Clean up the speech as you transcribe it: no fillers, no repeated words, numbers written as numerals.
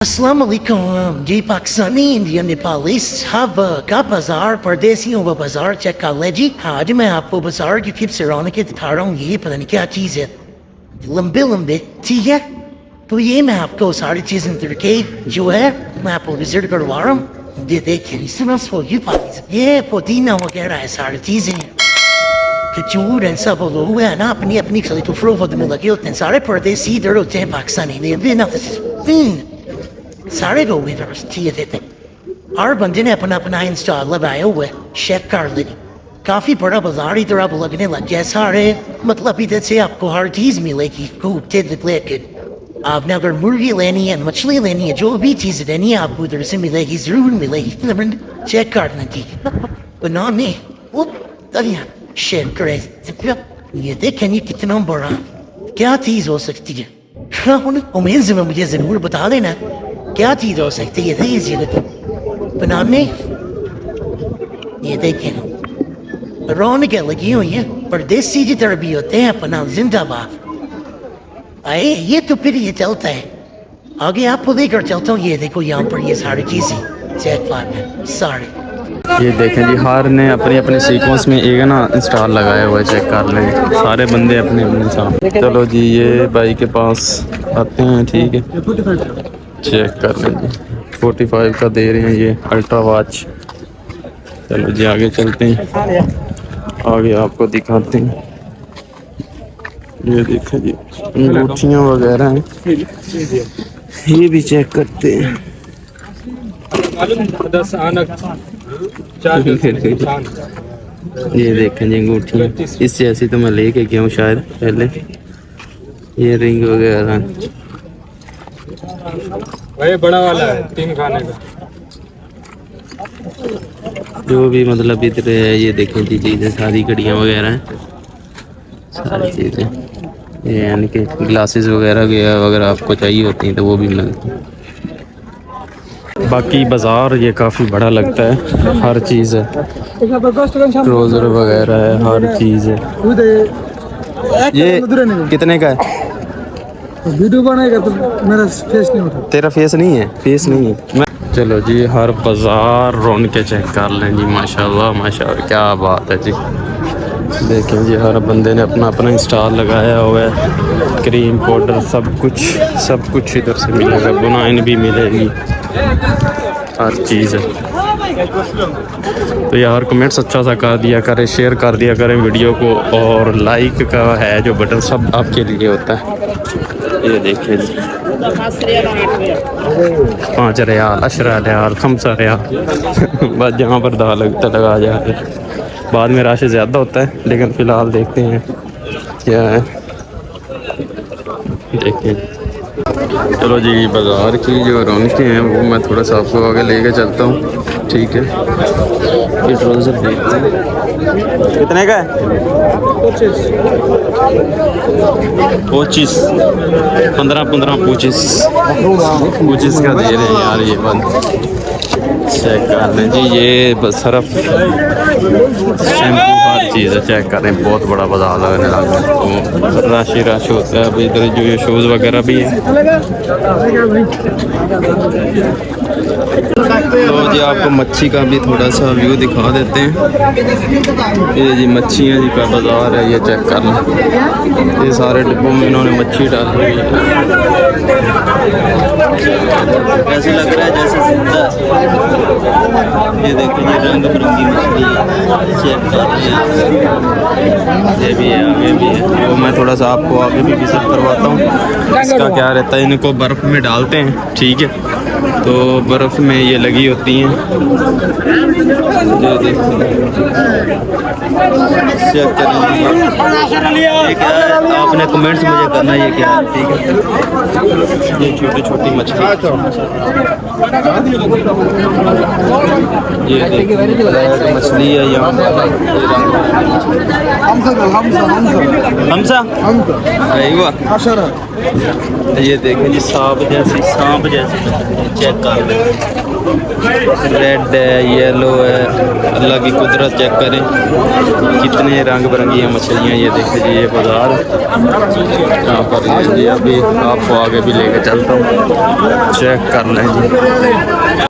अस्सलाम वालेकुम जी। पाकिस्तानी इंडियन नेपाली साहब का बाजार, परदेसियों का बाजार चेक कर ले जी। आज मैं आपको बाजार की खूबसूरत रौनकें दिखा रहा हूँ। ये पता नहीं क्या चीज़ है, लंबे लंबे, ठीक है। तो ये मैं आपको सारी चीज़ें करके जो है मैं आपको विजिट करवा रहा हूँ। ये देखिए, ये पुदीना वगैरह है, सारी चीज़ें खजूर है, सब लोग है ना अपनी अपनी फरोख्त में लगे होते हैं। सारे परदेसी इधर होते हैं, पाकिस्तानी सारे लोग इधर देते हैं। हर बंदे ने अपना अपना इंस्टॉल लगाया हुआ है, चेक कर ले। काफी बड़ा बाजार इधर अब लगने लग गया। सारे मतलब इधर से आपको हर चीज मिलेगी खूब लेकिन आपने अगर मुर्गी लेनी है, मछली लेनी है, जो भी चीज लेनी है आपको उधर से मिलेगी, जरूर मिलेगी। चेक करना की बनाने शेयर करें। ये देखें ये कितना बड़ा क्या चीज हो सकती है। उम्मीद में मुझे जरूर बता देना क्या चीज हो सकती है। बनाने ये देखें रौनकें लगी हुई है। परदेसी की तरह भी होते हैं अपना जिंदाबाद। आए ये तो फिर ये चलता है। आगे आपको लेकर चलता हूँ। ये देखो यहाँ पर ये सारी चीजें चेक है सारे। ये देखें जी, हर ने अपनी अपनी सीक्वेंस में एक ना इंस्टॉल लगाया हुआ है। चेक कर लें सारे बंदे अपने अपने साथ। चलो जी ये भाई के पास आते हैं, ठीक है। चेक कर लें जी, 45 का दे रहे हैं ये अल्ट्रा वॉच। चलो जी आगे चलते हैं, आगे आपको दिखाते हैं। ये देखें जी अंगूठियाँ वगैरह हैं, ये भी चेक करते हैं। ये देखें जी अंगूठियाँ, इससे ऐसी तो मैं लेके गया हूँ शायद पहले। ये रिंग वगैरह भाई बड़ा वाला है 3 खाने का, जो भी मतलब इधर है। ये देखें जी चीज़ें सारी घड़ियाँ वगैरह हैं, सारी चीज़ें। ये यानी कि ग्लासेस वगैरह अगर आपको चाहिए होती हैं तो वो भी मिलती हैं। बाकी बाज़ार ये काफ़ी बड़ा लगता है, हर चीज़ है, ट्राउज़र वगैरह है, हर चीज़ है। ये कितने का है? वीडियो बनाएगा तो मेरा फेस नहीं उठा। तेरा फेस नहीं है? फेस नहीं है। चलो जी हर बाज़ार रौनकें चेक कर लें जी। माशाल्लाह माशाल्लाह क्या बात है जी। देखें जी हर बंदे ने अपना अपना इंस्टॉल लगाया हुआ है। क्रीम पाउडर सब कुछ इधर से मिलेगा। बुनाइन भी मिलेगी, हर चीज़ है। तो यार कमेंट्स अच्छा सा कर दिया करें, शेयर कर दिया करें वीडियो को, और लाइक का है जो बटन सब आपके लिए होता है। ये देखिए जी 5 रियाल, 10 रियाल, 5 रियाल बस जहाँ पर दाल लगता लगा जाए। बाद में रश ज़्यादा होता है, लेकिन फ़िलहाल देखते हैं क्या है। देखिए चलो जी बाज़ार की जो रौनकें हैं वो मैं थोड़ा सा आपको आगे लेके चलता हूँ, ठीक है। ये ट्राउज़र देखते हैं कितने का है? 25, 15 25 का दे रहे हैं यार। ये बंद चेक कर लें जी। ये सरफ शैम्पू हर चीज़ है, चेक कर रहे हैं। बहुत बड़ा बाजार लगने लगा है, तो रश ही रश होता है। अभी इधर जो ये शूज़ वगैरह भी है। तो जी आपको मच्छी का भी थोड़ा सा व्यू दिखा देते हैं। ये जी मच्छियाँ जी का बाज़ार है, ये चेक कर लें। ये सारे डिब्बों में इन्होंने मच्छी डाली हुई है। ऐसे लग रहा है जैसे जिंदा। ये देखो ये रंग बिरंगी मछली चेक कर रहे हैं। ये भी है, आगे भी है। तो मैं थोड़ा सा आपको आगे भी विजिट करवाता हूँ। इसका क्या रहता है, इनको बर्फ़ में डालते हैं, ठीक है। तो बर्फ़ में ये लगी होती हैं। ये देखो चेक करें ये क्या है, आपने कमेंट्स मुझे करना ये क्या है, ठीक है। ये छोटी छोटी मछली, ये देखिए मछली है यहाँ। हमसा ये देखें जी सांप जैसी चेक कर लें। रेड है, येलो है, अल्लाह की कुदरत चेक करें कितने रंग बिरंगी हैं मछलियाँ। ये देखिए जी ये बाज़ार यहाँ पर लें जी। अभी आपको आगे भी लेके चलता हूँ, चेक कर लें जी।